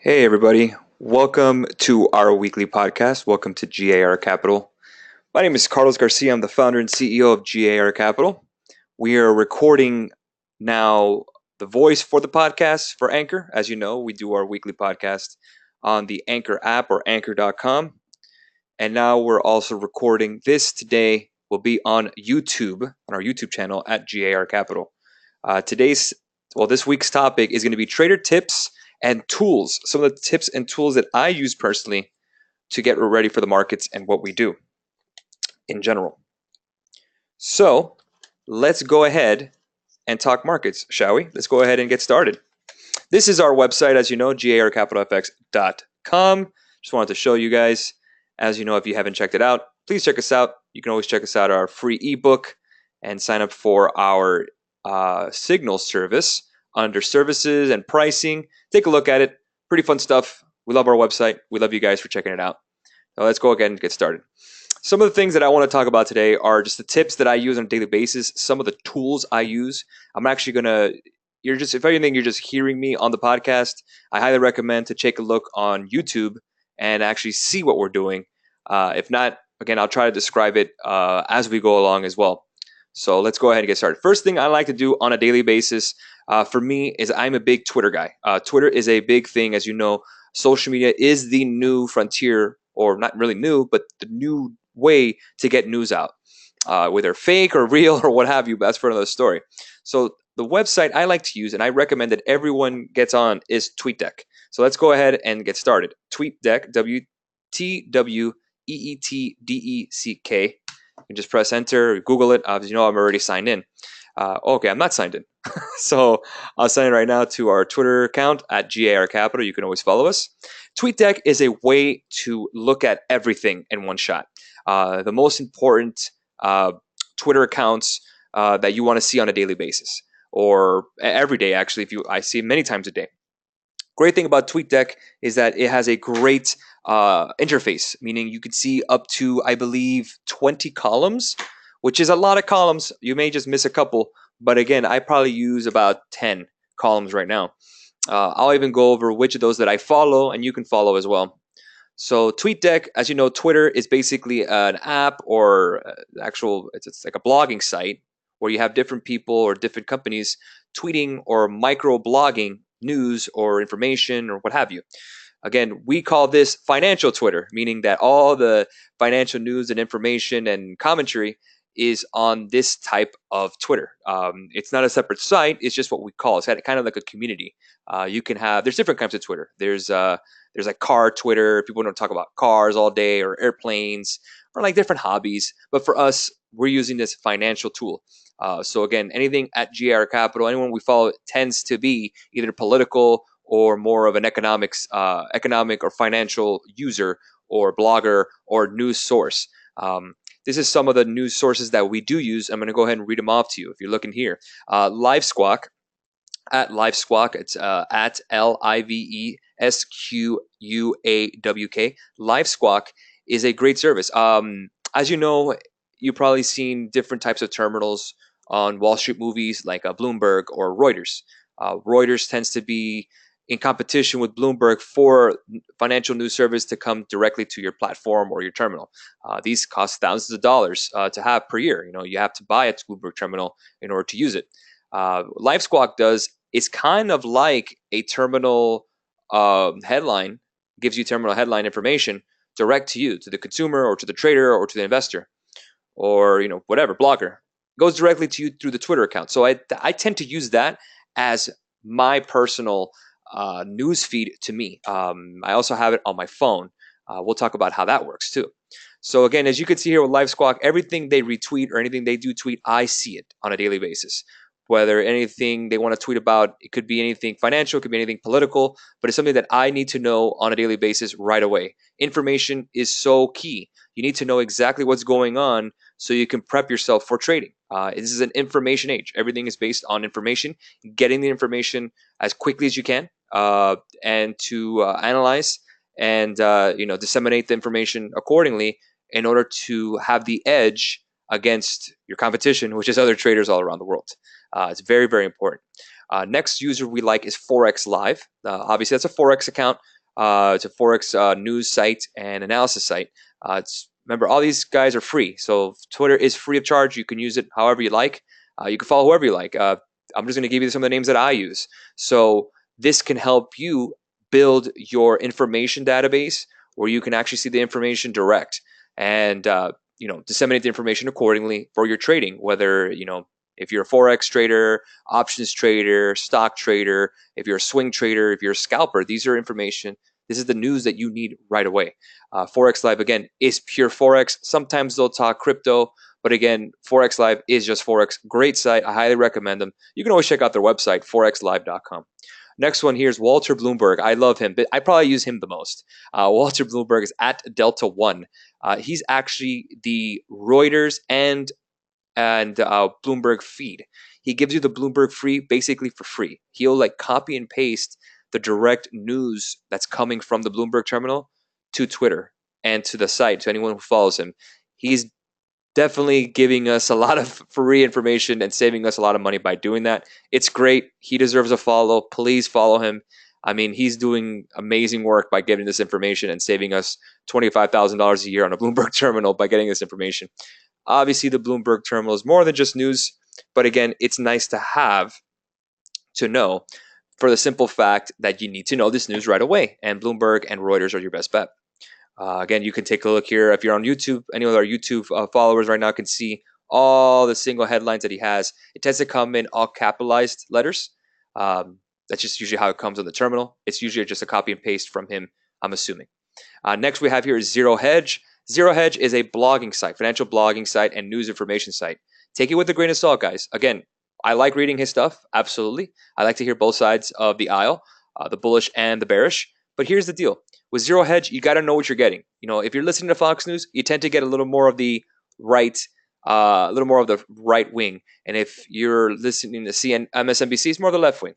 Hey, everybody. Welcome to our weekly podcast. Welcome to GAR Capital. My name is Carlos Garcia. I'm the founder and CEO of GAR Capital. We are recording now the voice for the podcast for Anchor. As you know, we do our weekly podcast on the Anchor app or anchor.com. And now we're also recording this today will be on YouTube, on our YouTube channel at GAR Capital. This week's topic is going to be trader tips and tools, some of the tips and tools that I use personally to get ready for the markets and what we do in general. So let's go ahead and talk markets, shall we? Let's go ahead and get started. This is our website, as you know, garcapitalfx.com. Just wanted to show you guys, as you know, if you haven't checked it out, please check us out. You can always check us out, our free ebook, and sign up for our Signal service under services and pricing. Take a look at it. Pretty fun stuff. We love our website. We love you guys for checking it out. So let's go again and get started. Some of the things that I want to talk about today are just the tips that I use on a daily basis, some of the tools I use. I'm actually going to, if anything, you're just hearing me on the podcast, I highly recommend to take a look on YouTube and actually see what we're doing. If not, again, I'll try to describe it as we go along as well. So let's go ahead and get started. First thing I like to do on a daily basis for me is I'm a big Twitter guy. Twitter is a big thing. As you know, social media is the new frontier, or not really new, but the new way to get news out, whether fake or real or what have you. But that's for another story. So the website I like to use and I recommend that everyone gets on is Tweetdeck. So let's go ahead and get started. Tweetdeck, WTWEETDECK. You can just press enter, Google it. As you know, I'm already signed in. Okay, I'm not signed in. So I'll sign in right now to our Twitter account at GAR Capital. You can always follow us. TweetDeck is a way to look at everything in one shot. The most important Twitter accounts that you want to see on a daily basis, or every day, actually, I see it many times a day. Great thing about TweetDeck is that it has a great interface, meaning you can see up to, I believe, 20 columns, which is a lot of columns. You may just miss a couple, but again, I probably use about 10 columns right now. I'll even go over which of those that I follow, and you can follow as well. So TweetDeck, as you know, Twitter is basically an app or it's like a blogging site where you have different people or different companies tweeting or micro-blogging news or information or what have you. Again, we call this financial Twitter, meaning that all the financial news and information and commentary is on this type of Twitter. It's not a separate site. It's just what we call it. It's kind of like a community. There's different kinds of Twitter. There's like car Twitter. People don't talk about cars all day, or airplanes, or like different hobbies. But for us, we're using this financial tool. So again, anything at GR Capital, anyone we follow tends to be either political or more of an economic or financial user or blogger or news source. This is some of the news sources that we do use. I'm going to go ahead and read them off to you if you're looking here. LiveSquawk, at LiveSquawk, it's at LiveSquawk. LiveSquawk is a great service. As you know, you've probably seen different types of terminals on Wall Street movies like Bloomberg or Reuters. Reuters tends to be in competition with Bloomberg for financial news service to come directly to your platform or your terminal. These cost thousands of dollars to have per year. You have to buy a Bloomberg terminal in order to use it. LiveSquawk is kind of like a terminal headline, gives you terminal headline information direct to you, to the consumer or to the trader or to the investor or whatever, blogger. Goes directly to you through the Twitter account. So I tend to use that as my personal news feed to me. I also have it on my phone. We'll talk about how that works too. So again, as you can see here with LiveSquawk, everything they retweet or anything they do tweet, I see it on a daily basis. Whether anything they want to tweet about, it could be anything financial, it could be anything political, but it's something that I need to know on a daily basis right away. Information is so key. You need to know exactly what's going on so you can prep yourself for trading. This is an information age. Everything is based on information. Getting the information as quickly as you can and to analyze and disseminate the information accordingly in order to have the edge against your competition, which is other traders all around the world. It's very, very important. Next user we like is Forex Live. Obviously, that's a Forex account. It's a Forex news site and analysis site. Remember, all these guys are free. So Twitter is free of charge. You can use it however you like. You can follow whoever you like. I'm just going to give you some of the names that I use. So this can help you build your information database where you can actually see the information direct and disseminate the information accordingly for your trading, whether if you're a Forex trader, options trader, stock trader, if you're a swing trader, if you're a scalper. These are information. This is the news that you need right away. Forex Live, again, is pure Forex. Sometimes they'll talk crypto, but again, Forex Live is just Forex. Great site. I highly recommend them. You can always check out their website, forexlive.com. Next one here is Walter Bloomberg. I love him, but I probably use him the most. Walter Bloomberg is at Delta One. He's actually the Reuters and Bloomberg feed. He gives you the Bloomberg feed basically for free. He'll like copy and paste the direct news that's coming from the Bloomberg terminal to Twitter and to the site, to anyone who follows him. He's definitely giving us a lot of free information and saving us a lot of money by doing that. It's great. He deserves a follow. Please follow him. I mean, he's doing amazing work by getting this information and saving us $25,000 a year on a Bloomberg terminal by getting this information. Obviously, the Bloomberg terminal is more than just news, but again, it's nice to have to know for the simple fact that you need to know this news right away, and Bloomberg and Reuters are your best bet. Again, you can take a look here. If you're on YouTube, any of our YouTube followers right now can see all the single headlines that he has. It tends to come in all capitalized letters. That's just usually how it comes on the terminal. It's usually just a copy and paste from him, I'm assuming. Next we have here is Zero Hedge. Zero Hedge is a blogging site, financial blogging site and news information site. Take it with a grain of salt, guys. Again, I like reading his stuff, absolutely. I like to hear both sides of the aisle, the bullish and the bearish. But here's the deal. With Zero Hedge, you got to know what you're getting. If you're listening to Fox News, you tend to get a little more of the right wing. And if you're listening to MSNBC, it's more of the left wing.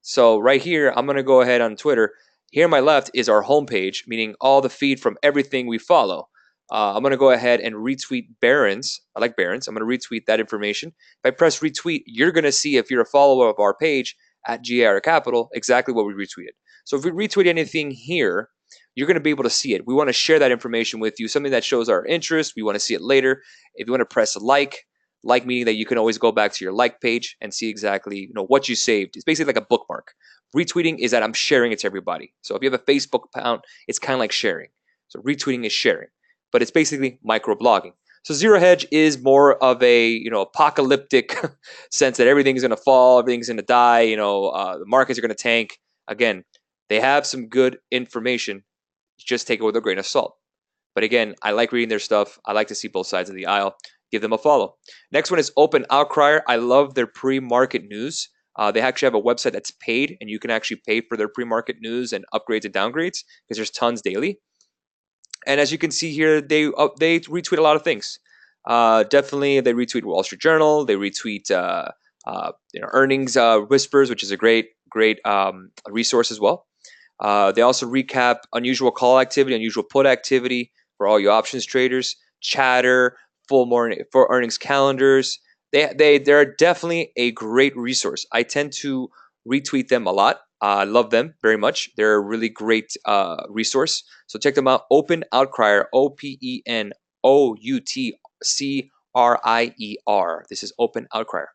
So right here, I'm going to go ahead on Twitter. Here on my left is our homepage, meaning all the feed from everything we follow. I'm going to go ahead and retweet Barron's. I like Barron's. I'm going to retweet that information. If I press retweet, you're going to see, if you're a follower of our page at GAR Capital, exactly what we retweeted. So if we retweet anything here, you're going to be able to see it. We want to share that information with you, something that shows our interest. We want to see it later. If you want to press like meaning that you can always go back to your like page and see exactly what you saved. It's basically like a bookmark. Retweeting is that I'm sharing it to everybody. So if you have a Facebook account, it's kind of like sharing. So retweeting is sharing, but it's basically microblogging. So Zero Hedge is more of a apocalyptic sense that everything's going to fall, everything's going to die. The markets are going to tank. Again, they have some good information. Just take it with a grain of salt. But again, I like reading their stuff. I like to see both sides of the aisle. Give them a follow. Next one is Open Outcrier. I love their pre-market news. They actually have a website that's paid, and you can actually pay for their pre-market news and upgrades and downgrades because there's tons daily. And as you can see here, they retweet a lot of things. Definitely, they retweet Wall Street Journal. They retweet earnings whispers, which is a great resource as well. They also recap unusual call activity, unusual put activity for all you options traders. Chatter, full earnings calendars. They're definitely a great resource. I tend to retweet them a lot. I love them very much. They're a really great resource. So check them out. Open Outcrier, OpenOutCrier. This is Open Outcrier.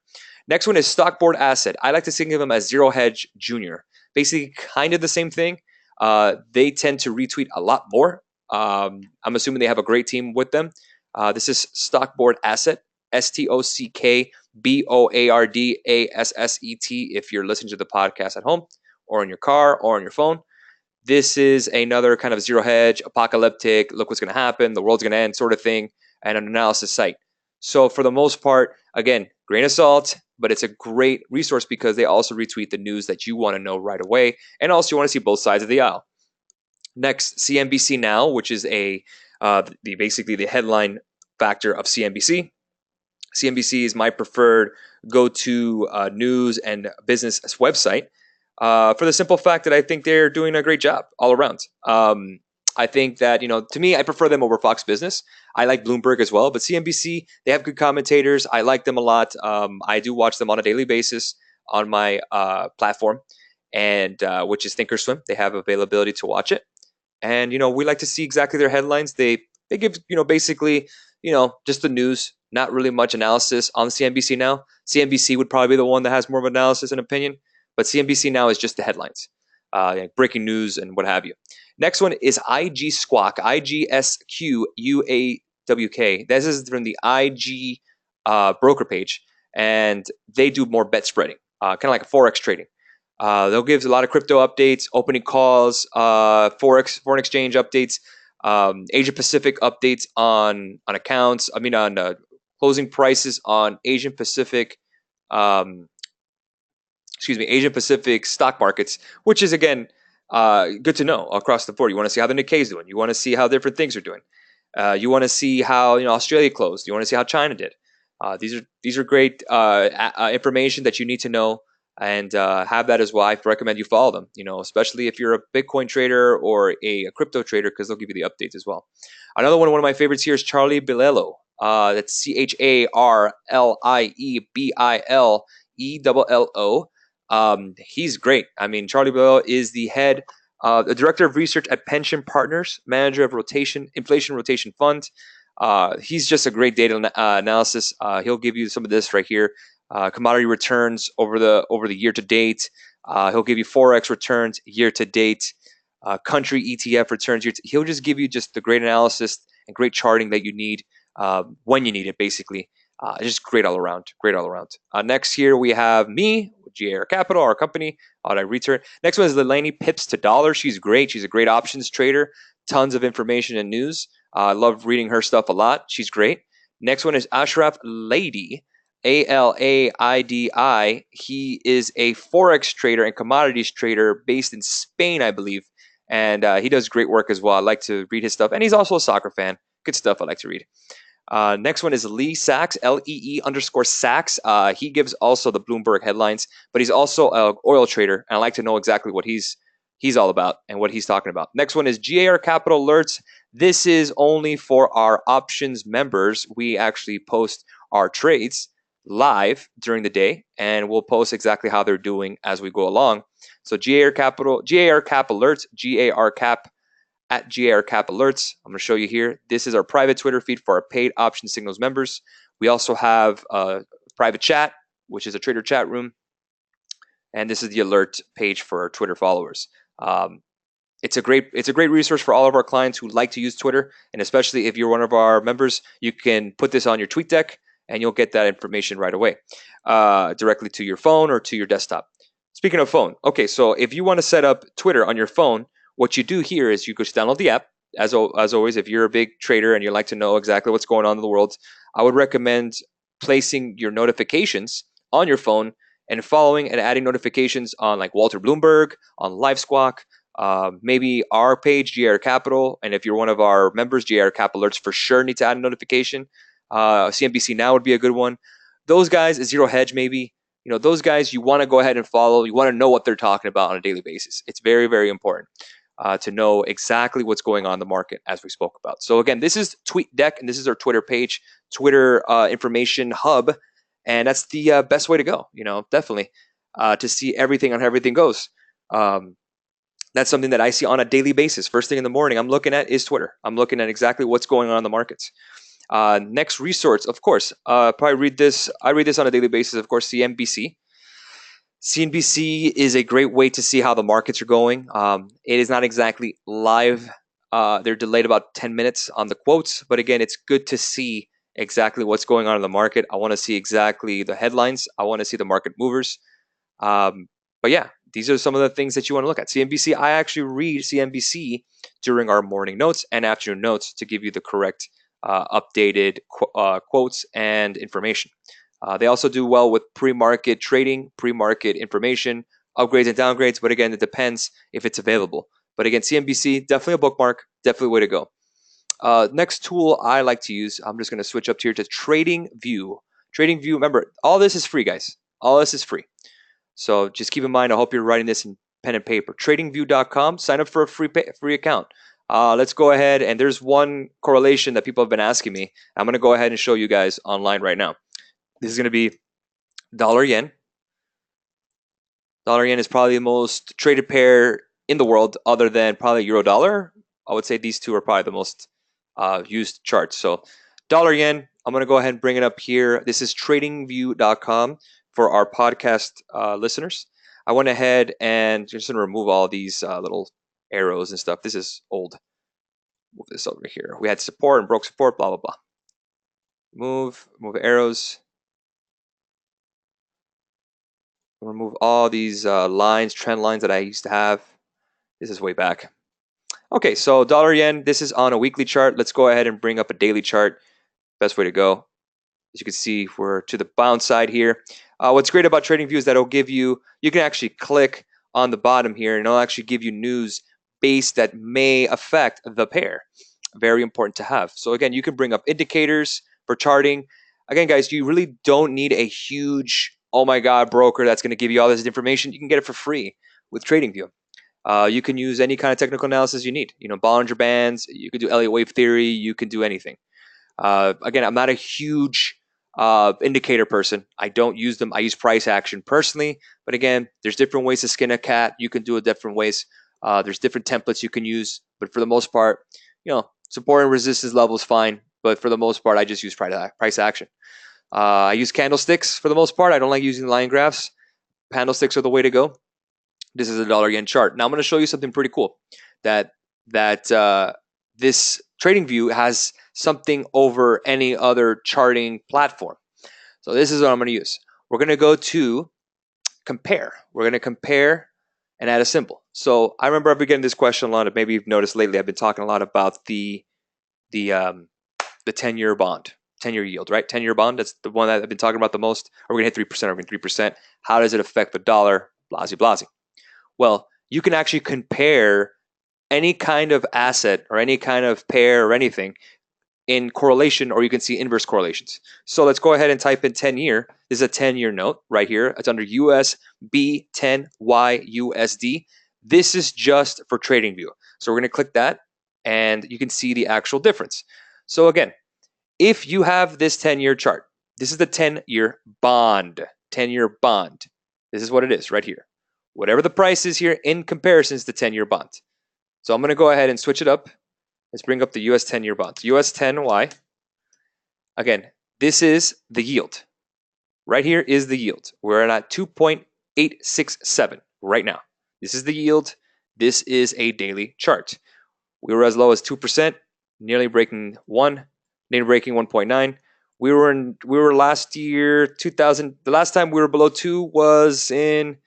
Next one is Stockboard Asset. I like to think of them as Zero Hedge Junior. Basically, kind of the same thing. They tend to retweet a lot more. I'm assuming they have a great team with them. This is Stockboard Asset, STOCKBOARDASSET, if you're listening to the podcast at home or in your car or on your phone. This is another kind of Zero Hedge, apocalyptic, look what's going to happen, the world's going to end sort of thing, and an analysis site. So for the most part, again, grain of salt, but it's a great resource because they also retweet the news that you want to know right away, and also you want to see both sides of the aisle. Next, CNBC Now, which is basically the headline factor of CNBC. CNBC is my preferred go-to news and business website for the simple fact that I think they're doing a great job all around. I think that, to me, I prefer them over Fox Business. I like Bloomberg as well, but CNBC, they have good commentators. I like them a lot. I do watch them on a daily basis. on my platform, and which is Thinkorswim. They have availability to watch it, and we like to see exactly their headlines. They give basically just the news, not really much analysis on CNBC now. CNBC would probably be the one that has more of analysis and opinion, but CNBC now is just the headlines, breaking news and what have you. Next one is IG Squawk, IGSQUAWK. This is from the IG broker page, and they do more bet spreading, kind of like a Forex trading. They'll give a lot of crypto updates, opening calls, foreign exchange updates, Asia Pacific updates on accounts. On closing prices on Asian Pacific, Asian Pacific stock markets, which is again good to know across the board. You want to see how the Nikkei is doing. You want to see how different things are doing. You want to see how Australia closed. You want to see how China did. These are great information that you need to know, and have that as well. I recommend you follow them, especially if you're a Bitcoin trader or a crypto trader, because they'll give you the updates as well. Another one of my favorites here is Charlie Balelo. That's CharlieBilello. He's great. Charlie Balelo is the director of research at Pension Partners, manager of Inflation Rotation Fund. He's just a great data analysis. He'll give you some of this right here. Commodity returns over the year to date. He'll give you Forex returns year to date, country ETF returns. He'll just give you just the great analysis and great charting that you need when you need it, basically. Just great all around. Next here we have me, GAR Capital, our company. I return. Next one is Lelani Pips to Dollar. She's great. She's a great options trader. Tons of information and news. I love reading her stuff a lot. She's great. Next one is Ashraf Laidi. Alaidi. He is a Forex trader and commodities trader based in Spain, I believe. And he does great work as well. I like to read his stuff. And he's also a soccer fan. Good stuff I like to read. Next one is Lee Sachs, LEE_Sachs. He gives also the Bloomberg headlines, but he's also an oil trader. And I like to know exactly what he's all about and what he's talking about. Next one is GAR Capital Alerts. This is only for our options members. We actually post our trades live during the day, and we'll post exactly how they're doing as we go along. So GAR Cap Alerts, GAR Cap at GAR Cap Alerts. I'm going to show you here. This is our private Twitter feed for our paid option signals members. We also have a private chat, which is a trader chat room, and this is the alert page for our Twitter followers. It's a great resource for all of our clients who like to use Twitter, and especially if you're one of our members, you can put this on your Tweetdeck, and you'll get that information right away, directly to your phone or to your desktop. Speaking of phone, okay, so if you want to set up Twitter on your phone, what you do here is you just download the app. As always, if you're a big trader and you like to know exactly what's going on in the world, I would recommend placing your notifications on your phone and following and adding notifications on like Walter Bloomberg, on LiveSquawk, maybe our page, GR Capital, and if you're one of our members, GR Cap Alerts for sure need to add a notification. CNBC Now would be a good one. Those guys, Zero Hedge maybe, those guys you want to go ahead and follow. You want to know what they're talking about on a daily basis. It's very, very important to know exactly what's going on in the market, as we spoke about. So again, this is Tweetdeck, and this is our Twitter page, Twitter information hub, and that's the best way to go, definitely, to see everything on how everything goes. That's something that I see on a daily basis. First thing in the morning I'm looking at is Twitter. I'm looking at exactly what's going on in the markets. Next resource, of course, probably read this. I read this on a daily basis, of course, CNBC. CNBC is a great way to see how the markets are going. It is not exactly live. They're delayed about 10 minutes on the quotes, but again, it's good to see exactly what's going on in the market. I want to see exactly the headlines. I want to see the market movers. But yeah, these are some of the things that you want to look at. CNBC, I actually read CNBC during our morning notes and afternoon notes to give you the correct updated quotes and information. They also do well with pre-market trading, pre-market information, upgrades and downgrades, but again, it depends if it's available. But again, CNBC, definitely a bookmark, definitely a way to go. Next tool I like to use, I'm just going to switch up here to TradingView. TradingView, remember, all this is free, guys. All this is free. So just keep in mind, I hope you're writing this in pen and paper. TradingView.com, sign up for a free account. Let's go ahead, and there's one correlation that people have been asking me. I'm going to go ahead and show you guys online right now. This is going to be dollar yen, Dollar yen is probably the most traded pair in the world, other than probably euro dollar. I would say these two are probably the most used charts. So dollar yen, I'm going to go ahead and bring it up here. This is tradingview.com for our podcast listeners. I went ahead and just going to remove all these little arrows and stuff. This is old. Move this over here. We had support and broke support, blah, blah, blah. Move arrows. Remove all these lines, trend lines that I used to have. This is way back. Okay, so dollar yen, this is on a weekly chart. Let's go ahead and bring up a daily chart. Best way to go. As you can see, we're to the bound side here. What's great about TradingView is that it'll give you can actually click on the bottom here and it'll actually give you news base that may affect the pair. Very important to have. So again, you can bring up indicators for charting. Again, guys, you really don't need a huge, oh my God, broker that's going to give you all this information. You can get it for free with TradingView. You can use any kind of technical analysis you need. Bollinger Bands. You can do Elliott Wave Theory. You can do anything. Again, I'm not a huge indicator person. I don't use them. I use price action personally. But again, there's different ways to skin a cat. You can do it different ways. There's different templates you can use. But for the most part, support and resistance level is fine. But for the most part, I just use price action. I use candlesticks for the most part. I don't like using line graphs. Candlesticks are the way to go. This is a dollar yen chart. Now I'm going to show you something pretty cool that this TradingView has something over any other charting platform. So this is what I'm going to use. We're going to go to compare. We're going to compare and add a symbol. So I remember I've been getting this question a lot. Maybe you've noticed lately I've been talking a lot about the 10-year bond, 10-year yield, right? 10-year bond, that's the one that I've been talking about the most. Are we going to hit 3%? Are we going to 3%? How does it affect the dollar? Blasey, blasey. Well, you can actually compare any kind of asset or any kind of pair or anything in correlation, or you can see inverse correlations. So let's go ahead and type in 10-year. This is a 10-year note right here. It's under USB10YUSD. This is just for TradingView. So we're going to click that, and you can see the actual difference. So again, if you have this 10-year chart, this is the 10-year bond. 10-year bond. This is what it is right here. Whatever the price is here in comparison is the 10-year bond. So I'm going to go ahead and switch it up. Let's bring up the US 10-year bond. US 10Y. Again, this is the yield. Right here is the yield. We're at 2.867 right now. This is the yield. This is a daily chart. We were as low as 2%, nearly breaking 1, nearly breaking 1.9. We were last year 2000. The last time we were below 2 was in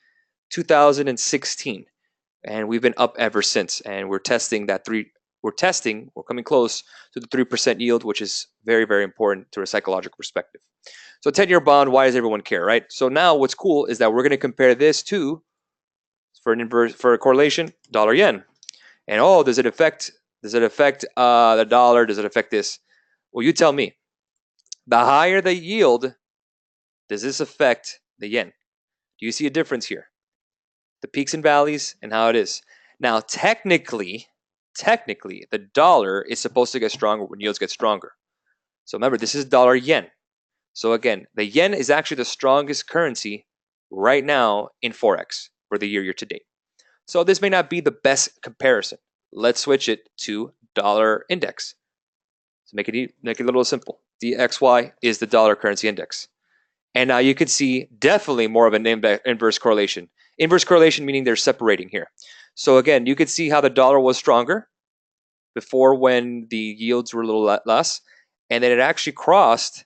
2016, and we've been up ever since. And we're testing that we're coming close to the 3% yield, which is very, very important to a psychological perspective. So 10-year bond, why does everyone care, right? So now what's cool is that we're going to compare this to, for a correlation, dollar yen. And does it affect the dollar? Does it affect this? Well, you tell me. The higher the yield, does this affect the yen? Do you see a difference here? The peaks and valleys and how it is. Now, technically, the dollar is supposed to get stronger when yields get stronger. So remember, this is dollar yen. So again, the yen is actually the strongest currency right now in Forex for the year to date. So this may not be the best comparison. Let's switch it to dollar index. So make it a little simple. DXY is the dollar currency index. And now you can see definitely more of an inverse correlation. Inverse correlation meaning they're separating here. So again, you can see how the dollar was stronger before when the yields were a little less, and then it actually crossed,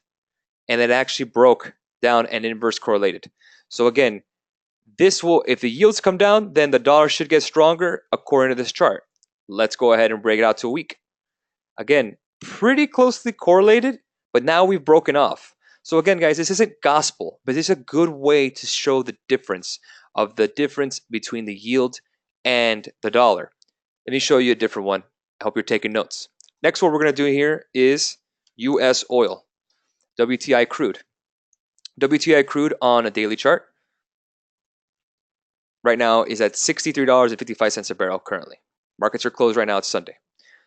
and it actually broke down and inverse correlated. So again, if the yields come down, then the dollar should get stronger according to this chart. Let's go ahead and break it out to a week. Again, pretty closely correlated, but now we've broken off. So again, guys, this isn't gospel, but this is a good way to show the difference between the yield and the dollar. Let me show you a different one. I hope you're taking notes. Next, what we're going to do here is US oil, WTI crude. WTI crude on a daily chart right now is at $63.55 a barrel currently. Markets are closed right now. It's Sunday.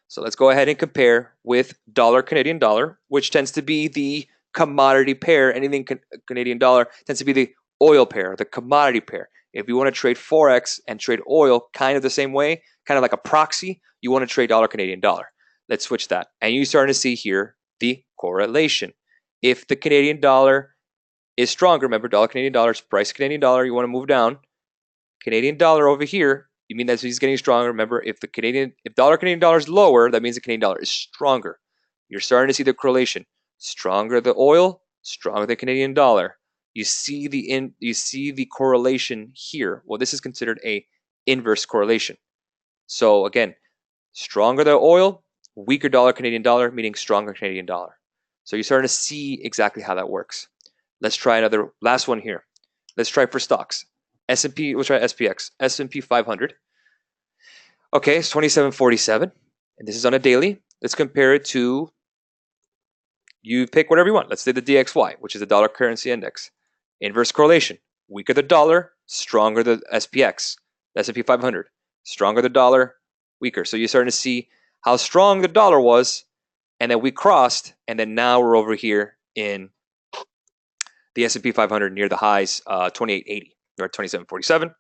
So let's go ahead and compare with dollar Canadian dollar, which tends to be the commodity pair. Anything Canadian dollar tends to be the oil pair, the commodity pair. If you want to trade Forex and trade oil kind of the same way, kind of like a proxy, you want to trade dollar Canadian dollar. Let's switch that. And you're starting to see here the correlation. If the Canadian dollar is stronger, remember dollar Canadian dollar is price Canadian dollar, you want to move down. Canadian dollar over here, you mean that he's getting stronger. Remember, if dollar Canadian dollar is lower, that means the Canadian dollar is stronger. You're starting to see the correlation. Stronger the oil, stronger the Canadian dollar. You see the correlation here. Well, this is considered a inverse correlation. So again, stronger the oil, weaker dollar Canadian dollar, meaning stronger Canadian dollar. So you're starting to see exactly how that works. Let's try another last one here. Let's try for stocks. S&P, we'll try SPX, S&P 500. Okay, it's 2747, and this is on a daily. Let's compare it to, you pick whatever you want. Let's say the DXY, which is the dollar currency index. Inverse correlation. Weaker the dollar, stronger the SPX, the S&P 500. Stronger the dollar, weaker. So you're starting to see how strong the dollar was, and then we crossed, and then now we're over here in the S&P 500 near the highs, 2880. We're at 2747.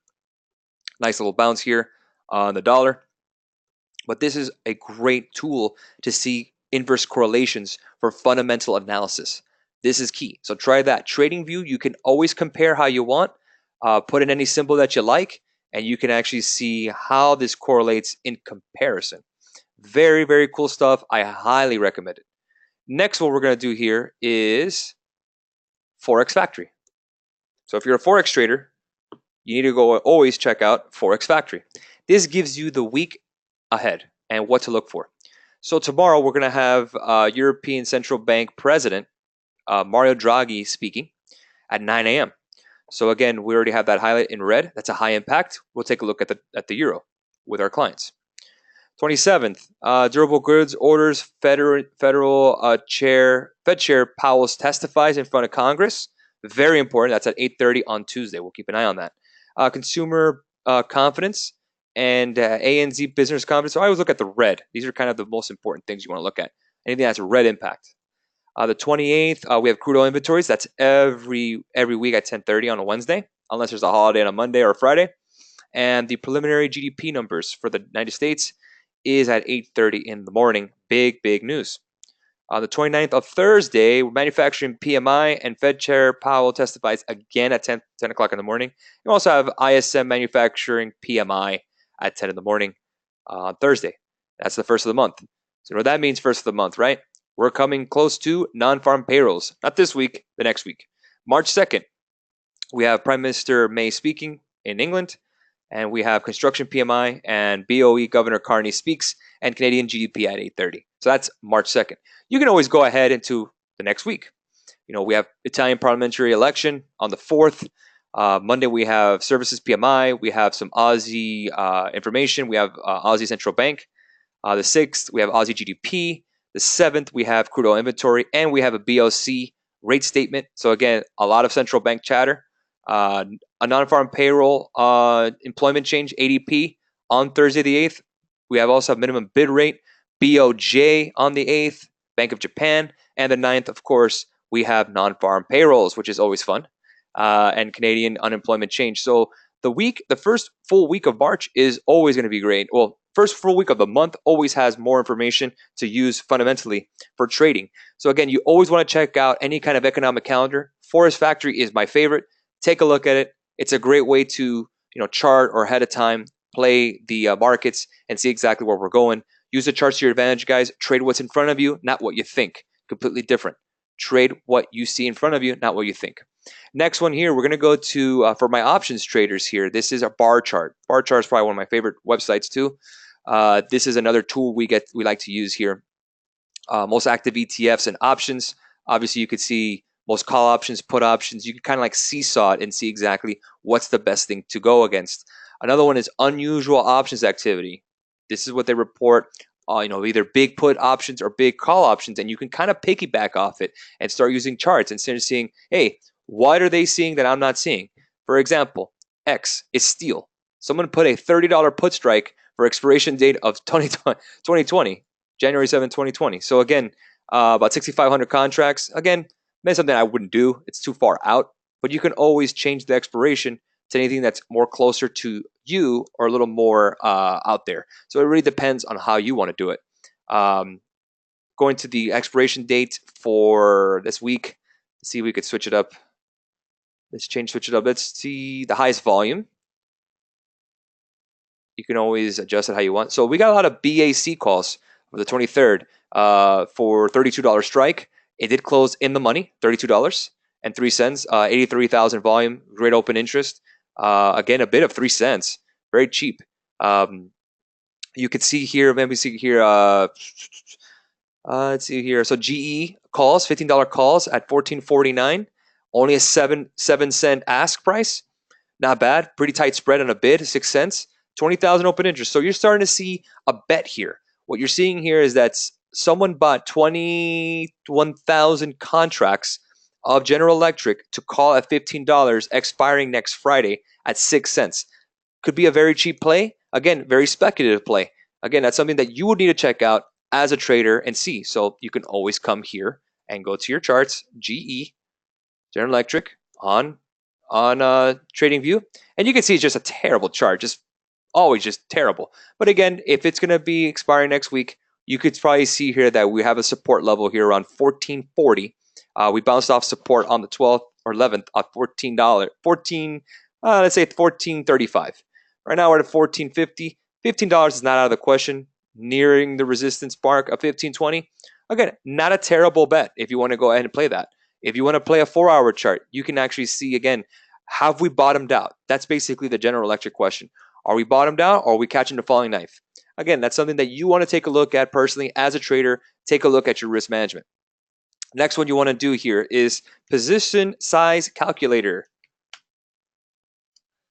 Nice little bounce here on the dollar. But this is a great tool to see inverse correlations for fundamental analysis. This is key. So try that. TradingView, you can always compare how you want. Put in any symbol that you like, and you can actually see how this correlates in comparison. Very, very cool stuff. I highly recommend it. Next, what we're going to do here is Forex Factory. So if you're a Forex trader, you need to go always check out Forex Factory. This gives you the week ahead and what to look for. So tomorrow we're going to have European Central Bank President Mario Draghi speaking at 9 a.m. So again, we already have that highlight in red. That's a high impact. We'll take a look at the euro with our clients. 27th, durable goods orders. Fed Chair Powell testifies in front of Congress. Very important. That's at 8:30 on Tuesday. We'll keep an eye on that. Consumer confidence and ANZ business confidence. So I always look at the red. These are kind of the most important things you want to look at. Anything that's a red impact. The 28th, we have crude oil inventories. That's every week at 10:30 on a Wednesday, unless there's a holiday on a Monday or a Friday. And the preliminary GDP numbers for the United States is at 8:30 in the morning. Big news. On the 29th of Thursday, manufacturing PMI and Fed Chair Powell testifies again at 10 o'clock in the morning. You also have ISM manufacturing PMI at 10 in the morning on Thursday. That's the first of the month. So you know what that means, first of the month, right? We're coming close to non-farm payrolls. Not this week, the next week. March 2nd, we have Prime Minister May speaking in England. And we have construction PMI and BOE Governor Carney speaks and Canadian GDP at 8:30. So that's March 2nd. You can always go ahead into the next week. You know, we have Italian parliamentary election on the 4th. Monday, we have services PMI. We have some Aussie information. We have Aussie Central Bank. The 6th, we have Aussie GDP. The 7th, we have crude oil inventory. And we have a BOC rate statement. So again, a lot of central bank chatter. A non-farm payroll employment change, ADP, on Thursday the 8th. We also have minimum bid rate, BOJ on the 8th, Bank of Japan, and the 9th, of course, we have non-farm payrolls, which is always fun, and Canadian unemployment change. So the first full week of March is always going to be great. Well, first full week of the month always has more information to use fundamentally for trading. So again, you always want to check out any kind of economic calendar. Forex Factory is my favorite. Take a look at it. It's a great way to chart or ahead of time play the markets and see exactly where we're going. Use the charts to your advantage, guys. Trade what's in front of you, not what you think. Completely different. Trade what you see in front of you, not what you think. Next one here, we're going to go to, for my options traders here, this is a bar chart. Bar chart is probably one of my favorite websites too. This is another tool we like to use here. Most active ETFs and options. Obviously, you could see most call options, put options. You can kind of like seesaw it and see exactly what's the best thing to go against. Another one is unusual options activity. This is what they report, either big put options or big call options, and you can kind of piggyback off it and start using charts instead of seeing, hey, what are they seeing that I'm not seeing? For example, X is steel. Someone put a $30 put strike for expiration date of 2020, January 7, 2020. So again, about 6,500 contracts. Again, that's something I wouldn't do. It's too far out, but you can always change the expiration to anything that's more closer to you or a little more out there. So it really depends on how you want to do it. Going to the expiration date for this week. Let's see if we could switch it up. Switch it up. Let's see the highest volume. You can always adjust it how you want. So we got a lot of BAC calls for the 23rd for $32 strike. It did close in the money, $32.03, 83,000 volume, great open interest. Again, a bit of 3 cents, very cheap. You could see here, maybe see here, let's see here. So GE calls, $15 calls at $14.49, only a 7 cent ask price. Not bad, pretty tight spread on a bid, 6 cents. 20,000 open interest. So you're starting to see a bet here. What you're seeing here is that someone bought 21,000 contracts of General Electric to call at $15, expiring next Friday at 6 cents. Could be a very cheap play. Again, very speculative play. Again, that's something that you would need to check out as a trader and see. So you can always come here and go to your charts, GE, General Electric, on TradingView, and you can see it's just a terrible chart, just always just terrible. But again, if it's going to be expiring next week, you could probably see here that we have a support level here around 14.40. We bounced off support on the 12th or 11th at $14, let's say $14.35. Right now we're at $14.50. $15 is not out of the question, nearing the resistance mark of $15.20. Again, not a terrible bet if you want to go ahead and play that. If you want to play a 4-hour chart, you can actually see, again, have we bottomed out? That's basically the General Electric question. Are we bottomed out, or are we catching the falling knife? Again, that's something that you want to take a look at personally as a trader. Take a look at your risk management. Next one you want to do here is position size calculator.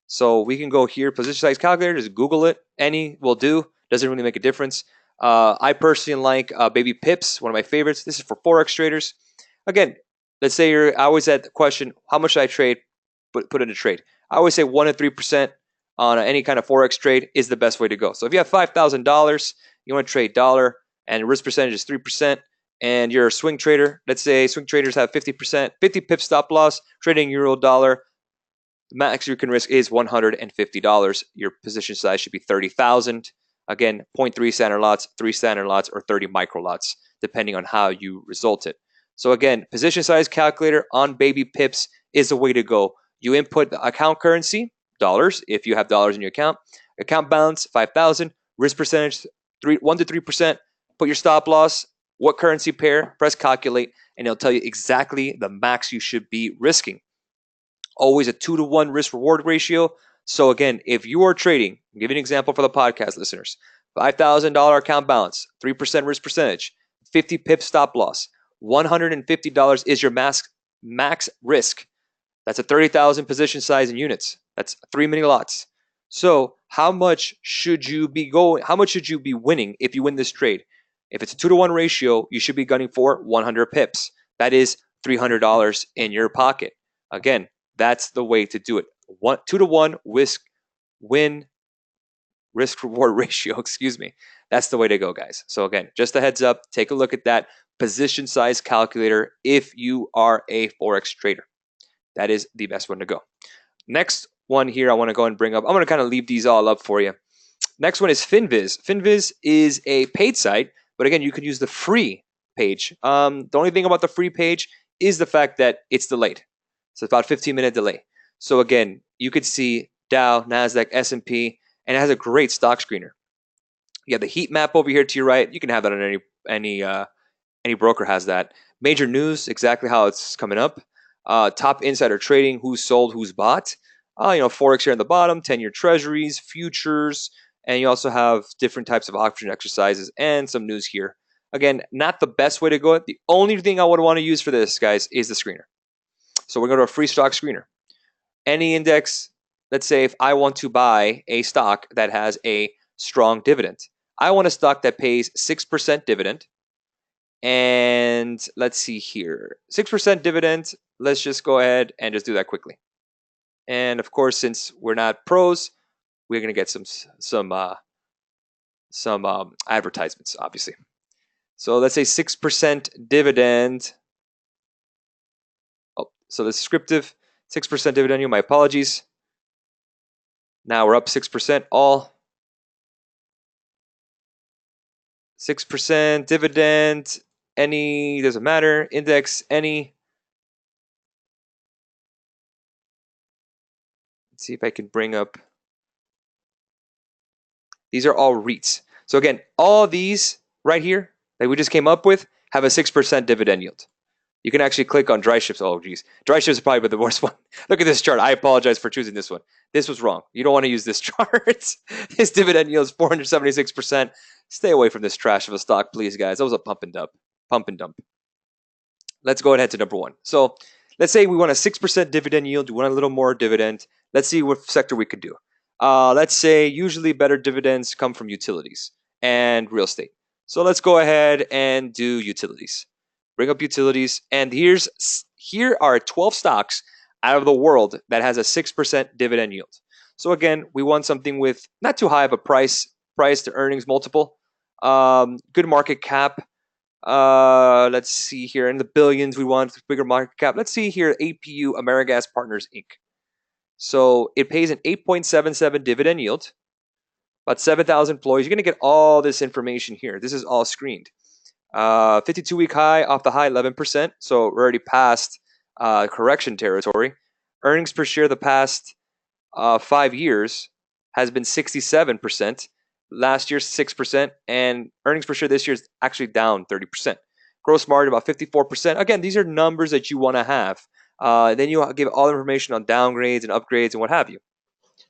So we can go here, position size calculator, just Google it. Any will do. Doesn't really make a difference. I personally like Baby Pips, one of my favorites. This is for Forex traders. Again, let's say I always at the question, how much should I trade? Put in a trade. I always say 1 to 3% on any kind of Forex trade is the best way to go. So if you have $5,000, you want to trade dollar, and risk percentage is 3%, and you're a swing trader, let's say swing traders have 50%, 50 pip stop loss, trading euro dollar, the max you can risk is $150. Your position size should be 30,000. Again, 0.3 standard lots, 3 standard lots, or 30 micro lots, depending on how you result it. So again, position size calculator on Baby Pips is the way to go. You input the account currency, dollars, if you have dollars in your account balance 5,000, risk percentage 1 to 3%, put your stop loss, what currency pair, press calculate, and it'll tell you exactly the max you should be risking. Always a 2-to-1 risk reward ratio. So again, if you are trading, I'll give you an example for the podcast listeners, $5,000 account balance, 3% risk percentage, 50 pip stop loss, $150 is your max risk. That's a 30,000 position size in units. That's 3 mini lots. So how much should you be winning if you win this trade? If it's a 2-to-1 ratio, you should be gunning for 100 pips. That is $300 in your pocket. Again, that's the way to do it. 2-to-1 risk reward ratio, excuse me. That's the way to go, guys. So again, just a heads up, take a look at that position size calculator if you are a Forex trader. That is the best one to go. Next one here I want to go and bring up. I'm going to kind of leave these all up for you. Next one is Finviz. Finviz is a paid site, but again, you can use the free page. The only thing about the free page is the fact that it's delayed. So it's about 15-minute delay. So again, you could see Dow, NASDAQ, S&P, and it has a great stock screener. You have the heat map over here to your right. You can have that on any broker has that. Major news, exactly how it's coming up. Top insider trading, who's sold, who's bought. Forex here on the bottom, 10-year treasuries, futures, and you also have different types of option exercises and some news here. Again, not the best way to go. The only thing I would want to use for this, guys, is the screener. So we're going to a free stock screener. Any index, let's say if I want to buy a stock that has a strong dividend. I want a stock that pays 6% dividend. And let's see here. 6% dividend. Let's just go ahead and just do that quickly. And of course, since we're not pros, we're going to get some advertisements, obviously. So let's say 6% dividend. Oh, so the descriptive 6% dividend. My apologies. Now we're up 6%, all 6%, dividend, any, doesn't matter, index, any. Let's see if I can bring up. These are all REITs. So again, all these right here that we just came up with have a 6% dividend yield. You can actually click on dry ships. Oh, geez. Dry ships is probably the worst one. Look at this chart. I apologize for choosing this one. This was wrong. You don't want to use this chart. This dividend yield is 476%. Stay away from this trash of a stock, please, guys. That was a pump and dump. Pump and dump. Let's go ahead to number one. So let's say we want a 6% dividend yield. We want a little more dividend. Let's see what sector we could do. Let's say usually better dividends come from utilities and real estate. So let's go ahead and do utilities. Bring up utilities, and here are 12 stocks out of the world that has a 6% dividend yield. So again, we want something with not too high of a price to earnings multiple, good market cap. Let's see here in the billions. We want bigger market cap. Let's see here, APU, AmeriGas Partners Inc. So it pays an 8.77 dividend yield. About 7,000 employees. You're going to get all this information here. This is all screened. 52-week high, off the high 11%. So we're already past correction territory. Earnings per share the past 5 years has been 67%. Last year 6%, and earnings per share this year is actually down 30%. Gross margin about 54%. Again, these are numbers that you want to have. Then you give all the information on downgrades and upgrades and what have you.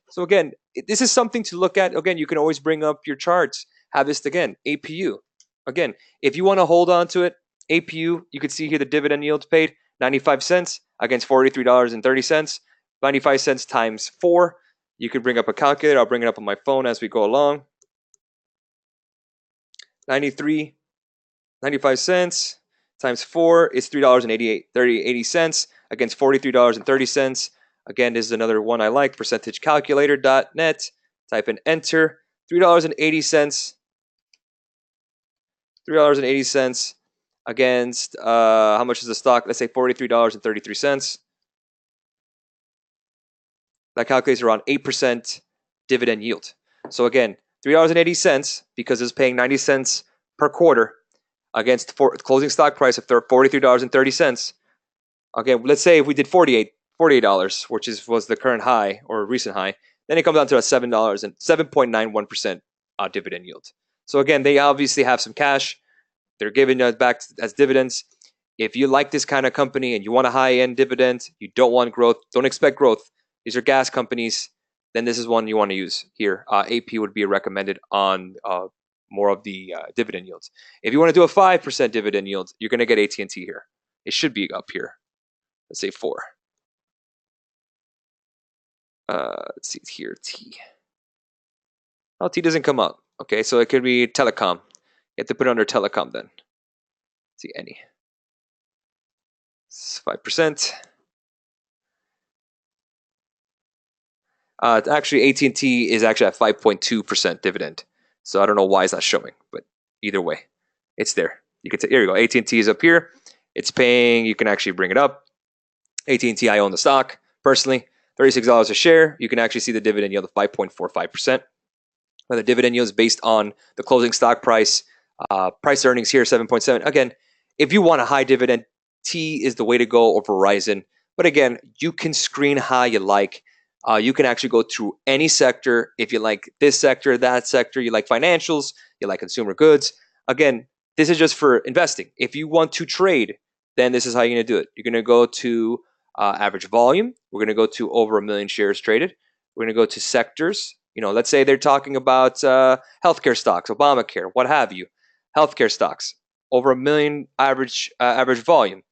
So again, this is something to look at. Again, you can always bring up your charts. Have this again, APU. Again, if you want to hold on to it, APU, you can see here the dividend yield paid 95 cents against $43.30. 95 cents times 4. You can bring up a calculator. I'll bring it up on my phone as we go along. 95 cents times 4 is $3.80 against $43.30. Again, this is another one I like, percentagecalculator.net. Type in enter. $3.80. $3.80 against, how much is the stock? Let's say $43.33. That calculates around 8% dividend yield. So again, $3.80 because it's paying 90 cents per quarter against closing stock price of $43.30. Again, let's say if we did $48, which was the current high or recent high, then it comes down to a $7.91% dividend yield. So again, they obviously have some cash. They're giving it back as dividends. If you like this kind of company and you want a high-end dividend, you don't want growth, don't expect growth. These are gas companies. Then this is one you want to use here. AP would be recommended on more of the dividend yields. If you want to do a 5% dividend yield, you're going to get AT&T here. It should be up here. Let's say 4. Let's see here, T. Oh, T doesn't come up. Okay, so it could be telecom. You have to put it under telecom then. Let's see, any. It's 5%. Actually, AT&T is actually at 5.2% dividend. So I don't know why it's not showing, but either way, it's there. You can here you go. AT&T is up here. It's paying. You can actually bring it up. AT&T, I own the stock personally. $36 a share. You can actually see the dividend yield of 5.45%. Now the dividend yield is based on the closing stock price. Price earnings here 7.7. Again, if you want a high dividend, T is the way to go, or Verizon. But again, you can screen how you like. You can actually go through any sector. If you like this sector, that sector, you like financials, you like consumer goods. Again, this is just for investing. If you want to trade, then this is how you're going to do it. You're going to go to average volume. We're going to go to over 1 million shares traded. We're going to go to sectors. You know, let's say they're talking about healthcare stocks, Obamacare, what have you. Healthcare stocks, over 1 million average volume.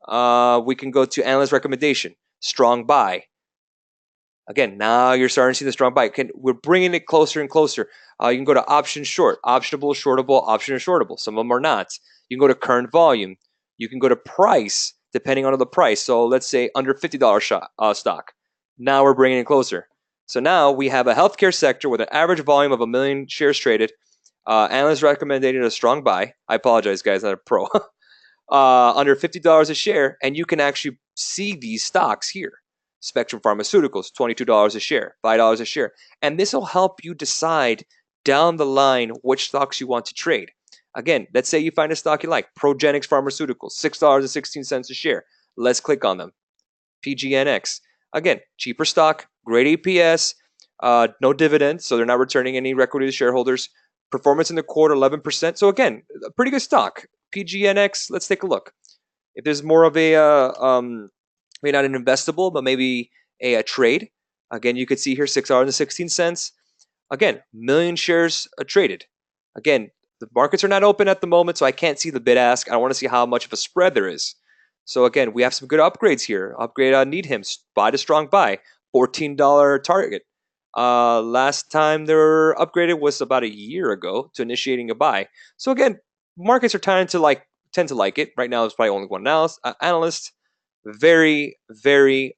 We can go to analyst recommendation, strong buy. Again, now you're starting to see the strong buy. We're bringing it closer and closer. You can go to option short, optionable, shortable, option or shortable. Some of them are not. You can go to current volume. You can go to price, depending on the price. So let's say under $50 stock. Now we're bringing it closer. So now we have a healthcare sector with an average volume of 1 million shares traded. Analysts recommended a strong buy. I apologize, guys, not a pro. Under $50 a share, and you can actually see these stocks here. Spectrum Pharmaceuticals, $22 a share, $5 a share. And this will help you decide down the line which stocks you want to trade. Again, let's say you find a stock you like, Progenics Pharmaceuticals, $6.16 a share. Let's click on them. PGNX. Again, cheaper stock, great EPS, no dividends, so they're not returning any equity to shareholders. Performance in the quarter, 11%. So again, a pretty good stock. PGNX, let's take a look. If there's more of a, maybe not an investable, but maybe a trade. Again, you could see here $6.16. Again, million shares traded. Again, the markets are not open at the moment, so I can't see the bid ask. I want to see how much of a spread there is. So again, we have some good upgrades here. Upgrade on Needham, buy to strong buy, $14 target. Last time they were upgraded was about a year ago to initiating a buy. So again, markets are tend to like it. Right now, there's probably only one analyst. Very, very.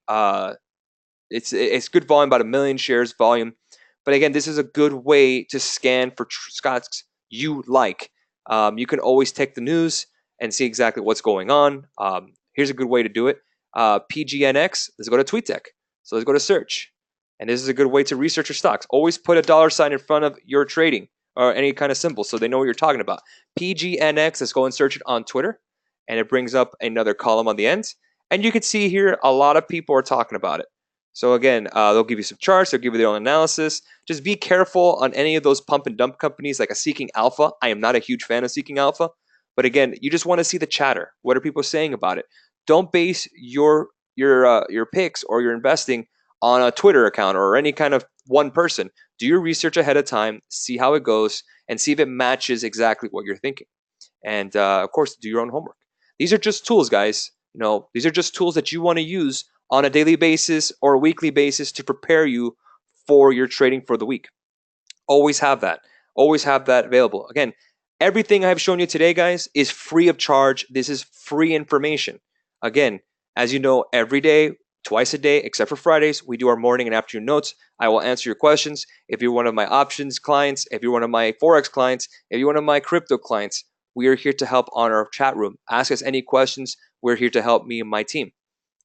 It's good volume, about 1 million shares volume. But again, this is a good way to scan for stocks you like. You can always take the news and see exactly what's going on. Here's a good way to do it. PGNX, let's go to TweetDeck. So let's go to search. And this is a good way to research your stocks. Always put a $sign in front of your trading or any kind of symbol so they know what you're talking about. PGNX, let's go and search it on Twitter. And it brings up another column on the end. And you can see here a lot of people are talking about it. So again, they'll give you some charts. They'll give you their own analysis. Just be careful on any of those pump and dump companies like a Seeking Alpha. I am not a huge fan of Seeking Alpha. But again, you just want to see the chatter. What are people saying about it? Don't base your picks or your investing on a Twitter account or any kind of one person. Do your research ahead of time, see how it goes, and see if it matches exactly what you're thinking. And of course, do your own homework. These are just tools, guys. These are just tools that you want to use on a daily basis or a weekly basis to prepare you for your trading for the week. Always have that. Always have that available. Again, everything I've shown you today, guys, is free of charge. This is free information. Again, as you know, every day, twice a day, except for Fridays, we do our morning and afternoon notes. I will answer your questions. If you're one of my options clients, if you're one of my Forex clients, if you're one of my crypto clients, we are here to help on our chat room. Ask us any questions. We're here to help me and my team.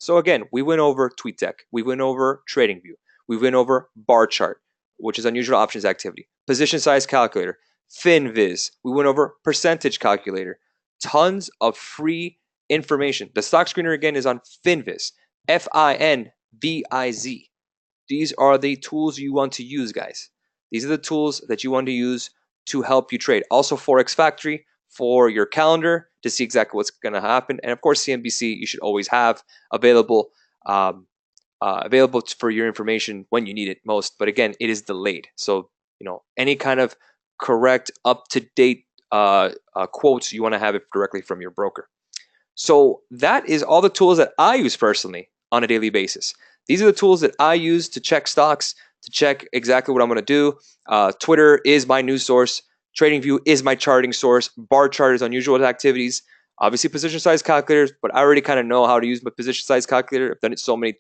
So again, we went over Tweetdeck. We went over TradingView. We went over bar chart, which is unusual options activity. Position size calculator. FinViz. We went over percentage calculator. Tons of free information. The stock screener again is on FinViz. FINVIZ. These are the tools you want to use, guys. These are the tools that you want to use to help you trade. Also, Forex Factory for your calendar to see exactly what's going to happen. And of course, Cnbc you should always have available for your information when you need it most. But again, it is delayed. So, any kind of correct, up-to-date quotes, you want to have it directly from your broker. So that is all the tools that I use personally on a daily basis. These are the tools that I use to check stocks, to check exactly what I'm going to do. Twitter is my news source. TradingView is my charting source. Bar chart is unusual activities. Obviously, position size calculators, but I already kind of know how to use my position size calculator. I've done it so many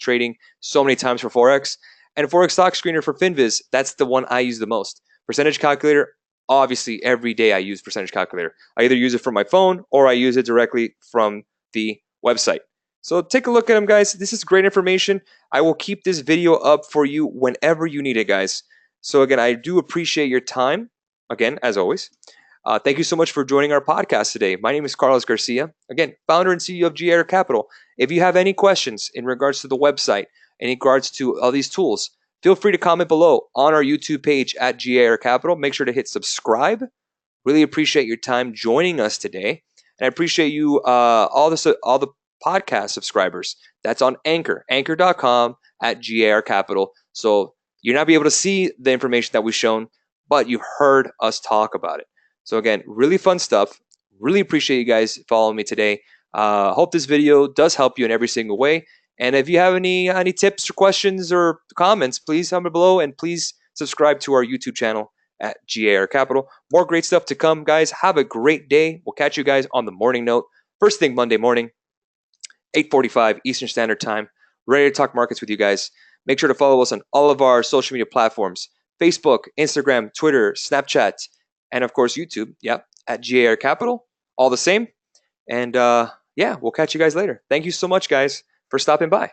times for Forex. And Forex Stock Screener for FinViz, that's the one I use the most. Percentage calculator, obviously, every day I use percentage calculator. I either use it from my phone or I use it directly from the website. So take a look at them, guys. This is great information. I will keep this video up for you whenever you need it, guys. So again, I do appreciate your time. Again, as always, thank you so much for joining our podcast today. My name is Carlos Garcia, again, founder and CEO of GAR Capital. If you have any questions in regards to the website, in regards to all these tools, feel free to comment below on our YouTube page at GAR Capital. Make sure to hit subscribe. Really appreciate your time joining us today. And I appreciate you, all the podcast subscribers. That's on Anchor, anchor.com at GAR Capital. So you're not be able to see the information that we've shown, but you've heard us talk about it. So again, really fun stuff. Really appreciate you guys following me today. Hope this video does help you in every single way. And if you have any tips or questions or comments, please comment below and please subscribe to our YouTube channel at GAR Capital. More great stuff to come, guys. Have a great day. We'll catch you guys on the morning note. First thing Monday morning, 8:45 Eastern Standard Time. Ready to talk markets with you guys. Make sure to follow us on all of our social media platforms. Facebook, Instagram, Twitter, Snapchat, and of course YouTube, at GAR Capital, all the same. And we'll catch you guys later. Thank you so much, guys, for stopping by.